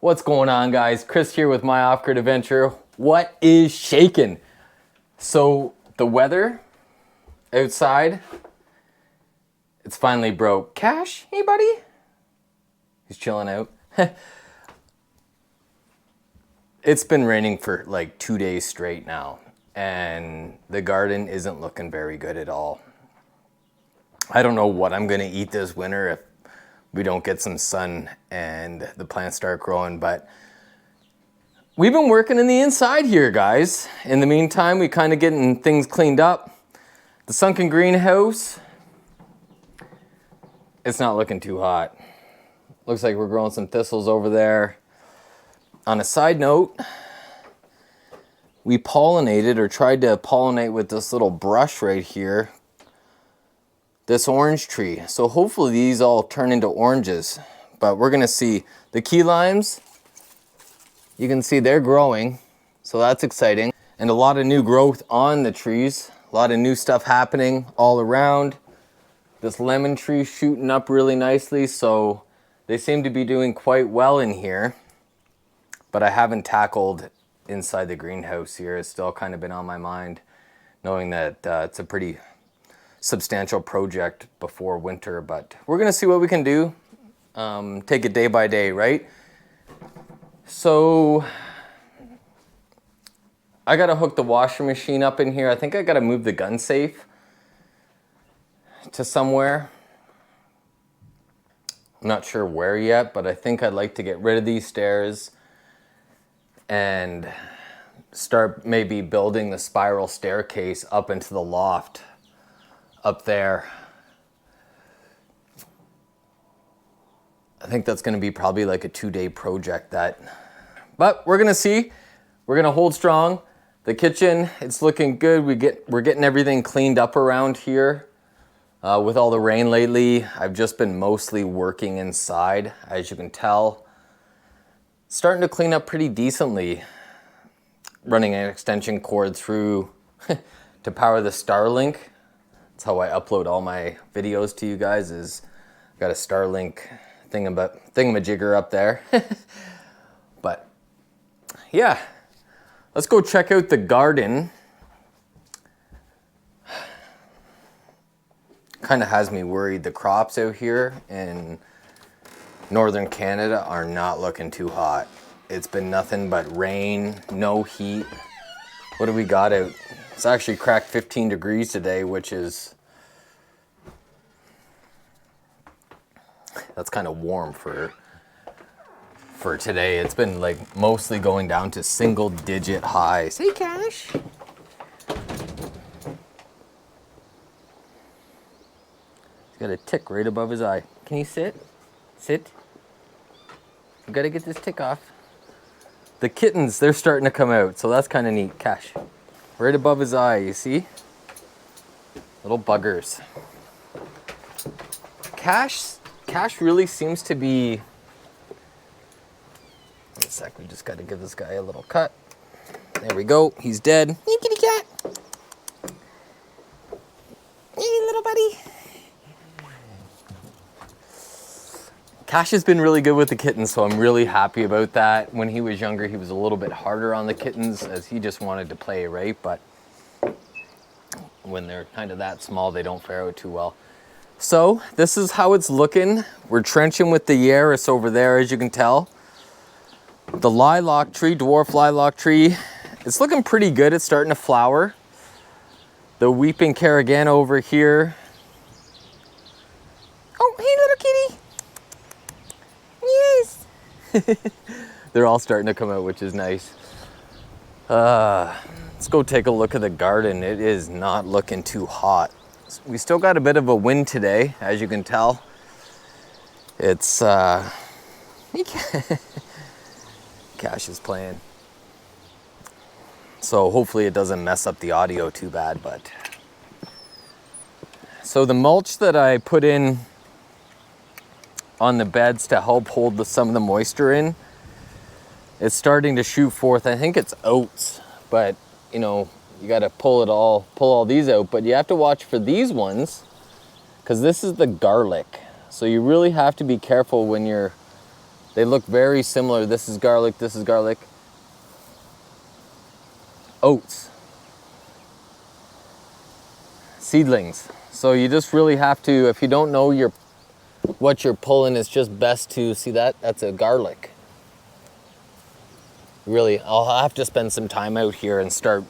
What's going on, guys? Chris here with my off-grid adventure. What is shaking? So the weather outside, it's finally broke. Cash, hey buddy? He's chilling out. It's been raining for like 2 days straight now, and the garden isn't looking very good at all. I don't know what I'm gonna eat this winter if we don't get some sun and the plants start growing, but we've been working in the inside here, guys. In the meantime, we kind of getting things cleaned up. The sunken greenhouse, it's not looking too hot. Looks like we're growing some thistles over there. On a side note, we pollinated or tried to pollinate with this little brush right here, this orange tree. So hopefully these all turn into oranges, but we're gonna see. The key limes, you can see they're growing, so that's exciting. And a lot of new growth on the trees, a lot of new stuff happening all around. This lemon tree shooting up really nicely, so they seem to be doing quite well in here. But I haven't tackled inside the greenhouse here. It's still kind of been on my mind, knowing that it's a pretty substantial project before winter, but we're gonna see what we can do. Take it day by day, right? So I gotta hook the washer machine up in here. I think I gotta move the gun safe to somewhere. I'm not sure where yet, but I think I'd like to get rid of these stairs and start maybe building the spiral staircase up into the loft up there. I think that's gonna be probably like a 2-day project but we're gonna see. We're gonna hold strong. The kitchen, it's looking good. We're getting everything cleaned up around here. With all the rain lately, I've just been mostly working inside, as you can tell. Starting to clean up pretty decently. Running an extension cord through to power the Starlink. That's how I upload all my videos to you guys, is got a Starlink thingamajigger up there. But yeah, let's go check out the garden. Kind of has me worried. The crops out here in northern Canada are not looking too hot. It's been nothing but rain, no heat. What do we got out? It's actually cracked 15 degrees today, which is, that's kind of warm for today. It's been like mostly going down to single digit highs. Hey, Cash. He's got a tick right above his eye. Can you sit? Sit. We gotta get this tick off. The kittens, they're starting to come out, so that's kind of neat. Cash. Right above his eye, you see? Little buggers. Cash really seems to be... One sec, we just got to give this guy a little cut. There we go, he's dead. Hey, kitty cat. Hey, little buddy. Cash has been really good with the kittens, so I'm really happy about that. When he was younger, he was a little bit harder on the kittens as he just wanted to play, right? But when they're kind of that small, they don't fare out too well. So this is how it's looking. We're trenching with the Yaris over there, as you can tell. The lilac tree, dwarf lilac tree, it's looking pretty good. It's starting to flower. The weeping carrigan over here. Oh, hey, little kitty. Yes. They're all starting to come out, which is nice. Let's go take a look at the garden. It is not looking too hot. We still got a bit of a wind today, as you can tell. It's, Cash is playing. So hopefully it doesn't mess up the audio too bad, but. So the mulch that I put in on the beds to help hold some of the moisture in, it's starting to shoot forth. I think it's oats, but you know, you got to pull all these out, but you have to watch for these ones because this is the garlic. So you really have to be careful when you're They look very similar. This is garlic, this is garlic. Oats. Seedlings. So you just really have to, if you don't know what you're pulling, it's just best to see that. That's a garlic. Really, I'll have to spend some time out here and start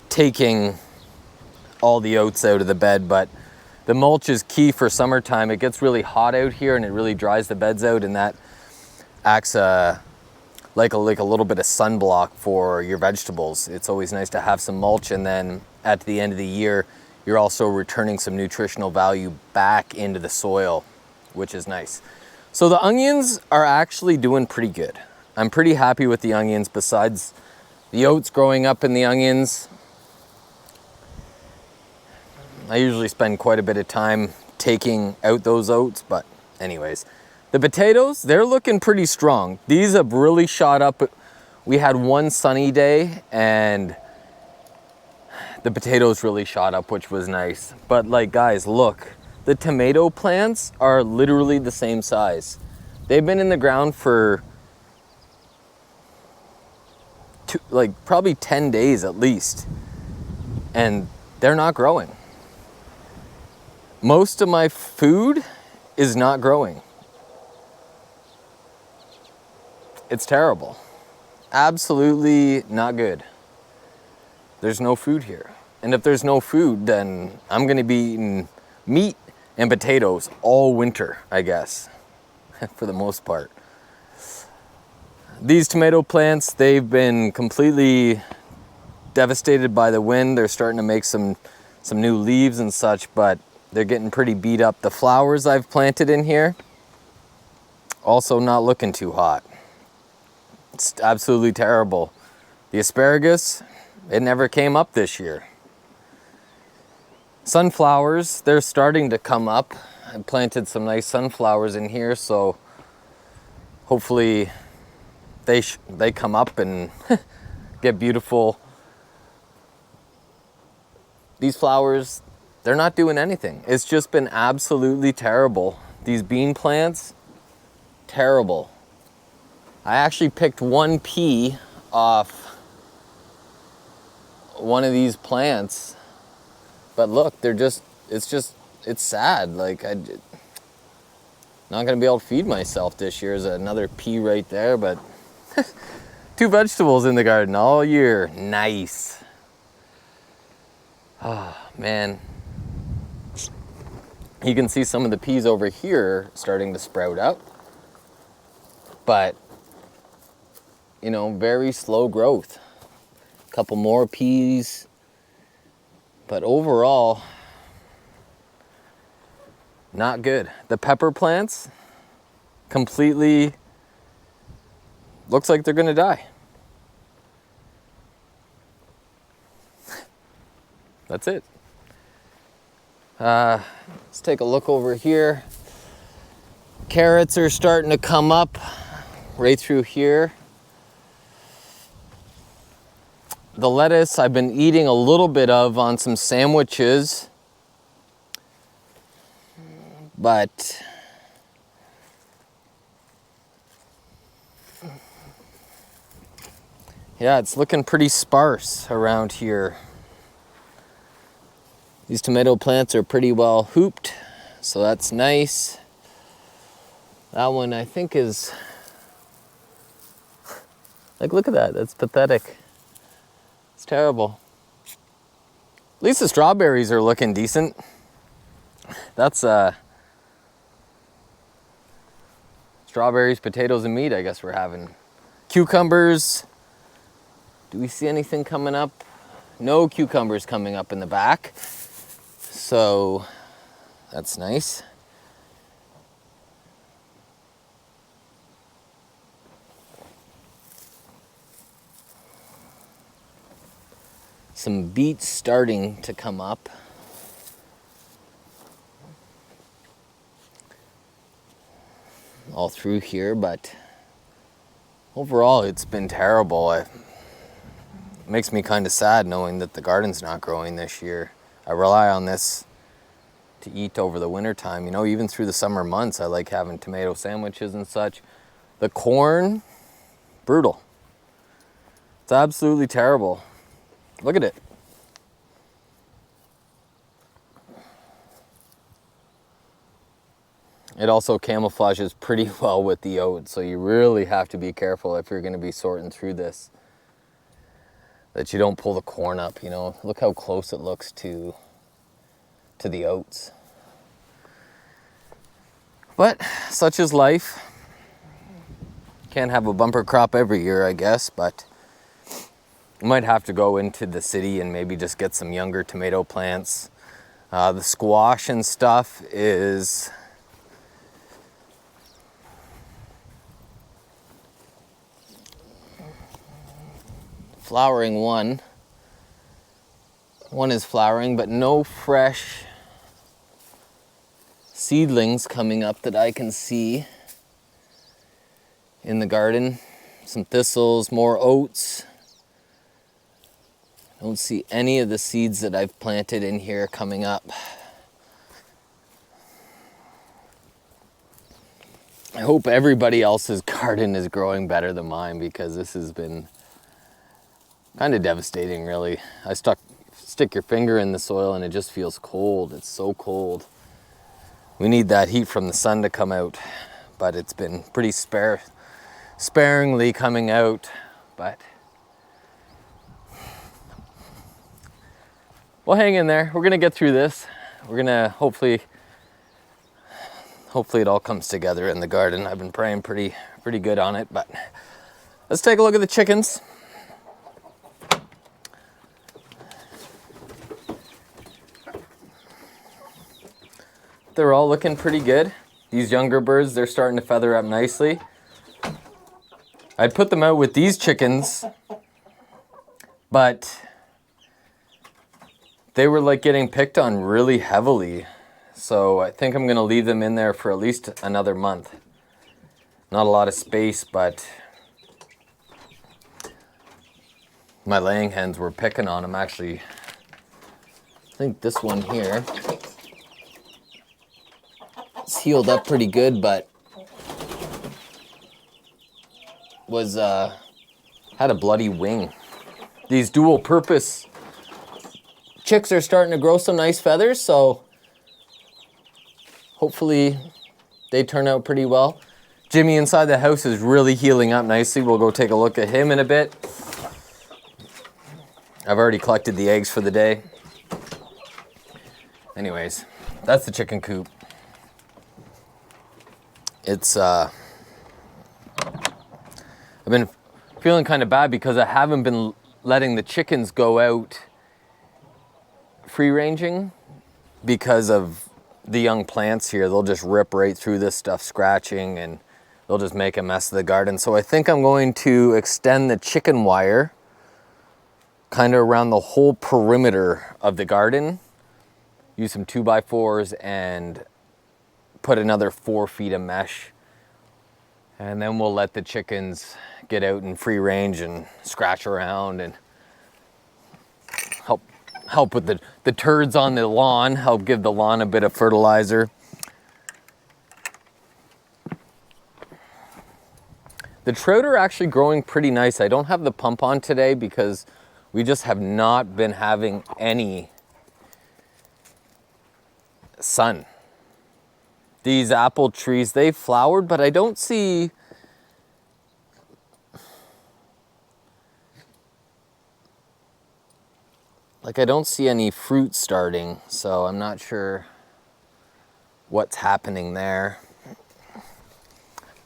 taking all the oats out of the bed, but the mulch is key for summertime. It gets really hot out here and it really dries the beds out, and that acts like a little bit of sunblock for your vegetables. It's always nice to have some mulch, and then at the end of the year, you're also returning some nutritional value back into the soil, which is nice. So the onions are actually doing pretty good. I'm pretty happy with the onions, besides the oats growing up in the onions. I usually spend quite a bit of time taking out those oats, but anyways. The potatoes, they're looking pretty strong. These have really shot up. We had one sunny day and the potatoes really shot up, which was nice. But like, guys, look, the tomato plants are literally the same size. They've been in the ground for probably 10 days at least, and they're not growing. Most of my food is not growing. It's terrible. Absolutely not good. There's no food here. And if there's no food, then I'm gonna be eating meat and potatoes all winter, I guess, for the most part. These tomato plants, they've been completely devastated by the wind. They're starting to make some new leaves and such, but they're getting pretty beat up. The flowers I've planted in here, also not looking too hot. It's absolutely terrible. The asparagus, it never came up this year. Sunflowers, they're starting to come up. I planted some nice sunflowers in here, so hopefully they come up and get beautiful. These flowers, they're not doing anything. It's just been absolutely terrible. These bean plants, terrible. I actually picked one pea off one of these plants, but look, it's sad. Like, not gonna be able to feed myself this year. There's another pea right there, but 2 vegetables in the garden all year. Nice. Oh, man. You can see some of the peas over here starting to sprout up, but you know, very slow growth. A couple more peas, but overall, not good. The pepper plants, completely, looks like they're gonna die. That's it. Let's take a look over here. Carrots are starting to come up right through here. The lettuce I've been eating a little bit of on some sandwiches, but yeah, it's looking pretty sparse around here. These tomato plants are pretty well hooped, so that's nice. That one I think is, like, look at that, that's pathetic. It's terrible. At least the strawberries are looking decent. That's strawberries, potatoes, and meat I guess we're having. Cucumbers. Do we see anything coming up? No cucumbers coming up in the back. So that's nice. Some beets starting to come up. All through here, but overall it's been terrible. It makes me kind of sad knowing that the garden's not growing this year. I rely on this to eat over the winter time. You know, even through the summer months, I like having tomato sandwiches and such. The corn, brutal. It's absolutely terrible. Look at it. It also camouflages pretty well with the oats, so you really have to be careful if you're going to be sorting through this, that you don't pull the corn up, you know. Look how close it looks to the oats. But such is life. Can't have a bumper crop every year, I guess, but you might have to go into the city and maybe just get some younger tomato plants. The squash and stuff is flowering. One is flowering, but no fresh seedlings coming up that I can see in the garden. Some thistles, more oats. Don't see any of the seeds that I've planted in here coming up. I hope everybody else's garden is growing better than mine, because this has been kind of devastating, really. Stick your finger in the soil and it just feels cold. It's so cold. We need that heat from the sun to come out, but it's been pretty sparingly coming out. But we'll hang in there. We're gonna get through this. We're gonna hopefully it all comes together in the garden. I've been praying pretty good on it, but let's take a look at the chickens. They're all looking pretty good. These younger birds, they're starting to feather up nicely. I'd put them out with these chickens, but they were like getting picked on really heavily. So I think I'm gonna leave them in there for at least another month. Not a lot of space, but my laying hens were picking on them. Actually, I think this one here, it's healed up pretty good, but was had a bloody wing. These dual purpose chicks are starting to grow some nice feathers, so hopefully they turn out pretty well. Jimmy inside the house is really healing up nicely. We'll go take a look at him in a bit. I've already collected the eggs for the day. Anyways, that's the chicken coop. It's I've been feeling kind of bad because I haven't been letting the chickens go out free ranging because of the young plants here. They'll just rip right through this stuff, scratching, and they'll just make a mess of the garden. So I think I'm going to extend the chicken wire kind of around the whole perimeter of the garden. Use some 2x4s and put another 4 feet of mesh. And then we'll let the chickens get out in free range and scratch around and help with the turds on the lawn, help give the lawn a bit of fertilizer. The trout are actually growing pretty nice. I don't have the pump on today because we just have not been having any sun. These apple trees, they've flowered, but I don't see any fruit starting, so I'm not sure what's happening there.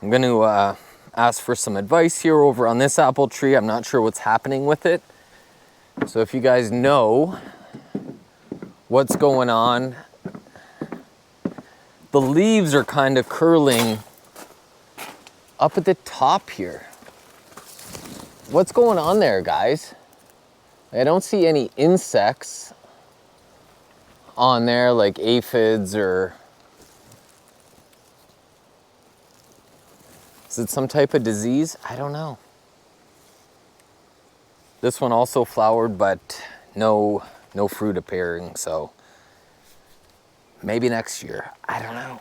I'm going to ask for some advice here over on this apple tree. I'm not sure what's happening with it. So if you guys know what's going on, the leaves are kind of curling up at the top here. What's going on there, guys? I don't see any insects on there like aphids, or is it some type of disease? I don't know. This one also flowered, but no fruit appearing, so maybe next year. I don't know.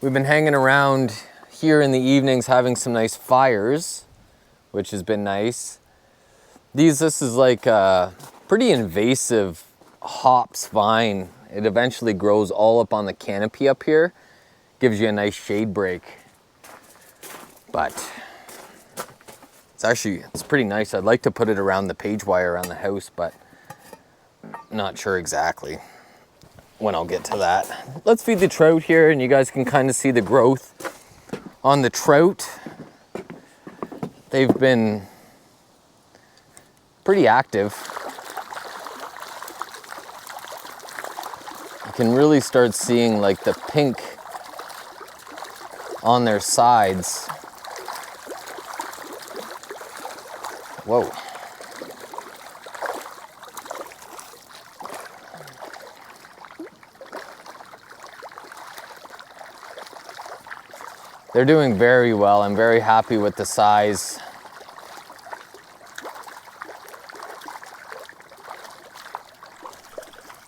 We've been hanging around here in the evenings having some nice fires, which has been nice. This is like a pretty invasive hops vine. It eventually grows all up on the canopy up here. Gives you a nice shade break. But it's pretty nice. I'd like to put it around the page wire around the house, but not sure exactly when I'll get to that. Let's feed the trout here and you guys can kind of see the growth on the trout. They've been pretty active. You can really start seeing like the pink on their sides. Whoa. They're doing very well. I'm very happy with the size.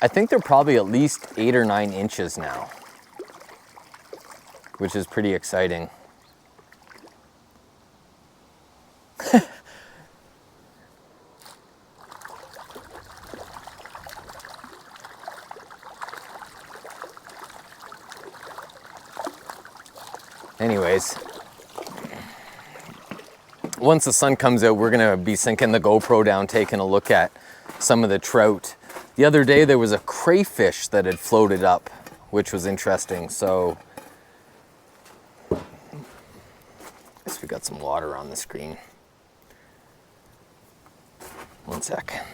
I think they're probably at least 8 or 9 inches now, which is pretty exciting. Anyways, once the sun comes out, we're gonna be sinking the GoPro down, taking a look at some of the trout. The other day there was a crayfish that had floated up, which was interesting. So, I guess we got some water on the screen. One sec.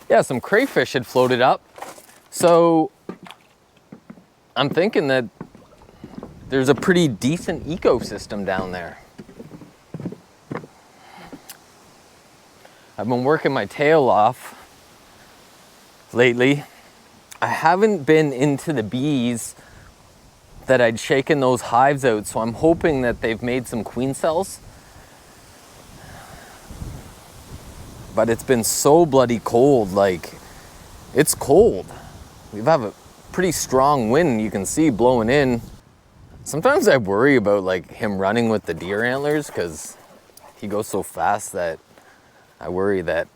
Yeah, some crayfish had floated up. So, I'm thinking that there's a pretty decent ecosystem down there. I've been working my tail off lately. I haven't been into the bees that I'd shaken those hives out, so I'm hoping that they've made some queen cells. But it's been so bloody cold, like, it's cold. We have a pretty strong wind you can see blowing in. Sometimes I worry about like him running with the deer antlers because he goes so fast that I worry that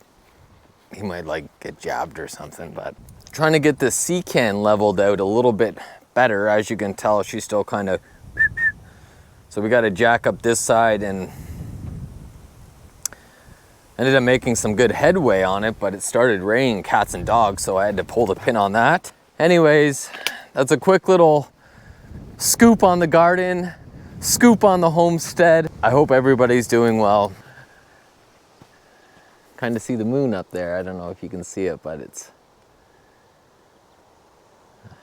he might like get jabbed or something. But trying to get the sea can leveled out a little bit better. As you can tell, she's still kind of, so we got to jack up this side, and ended up making some good headway on it, but it started raining cats and dogs, so I had to pull the pin on that. Anyways, that's a quick little scoop on the garden, scoop on the homestead. I hope everybody's doing well. Kind of see the moon up there. I don't know if you can see it, but it's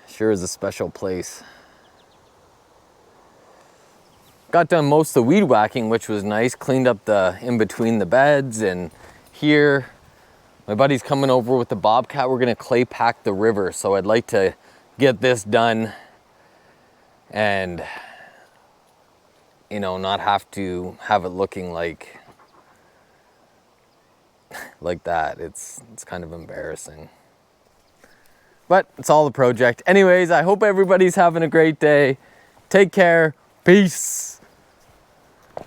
sure is a special place. Got done most of the weed whacking, which was nice. Cleaned up the in between the beds, and here my buddy's coming over with the bobcat. We're gonna clay pack the river, so I'd like to get this done and, you know, not have to have it looking like that. It's kind of embarrassing, but it's all the project. Anyways, I hope everybody's having a great day. Take care. Peace.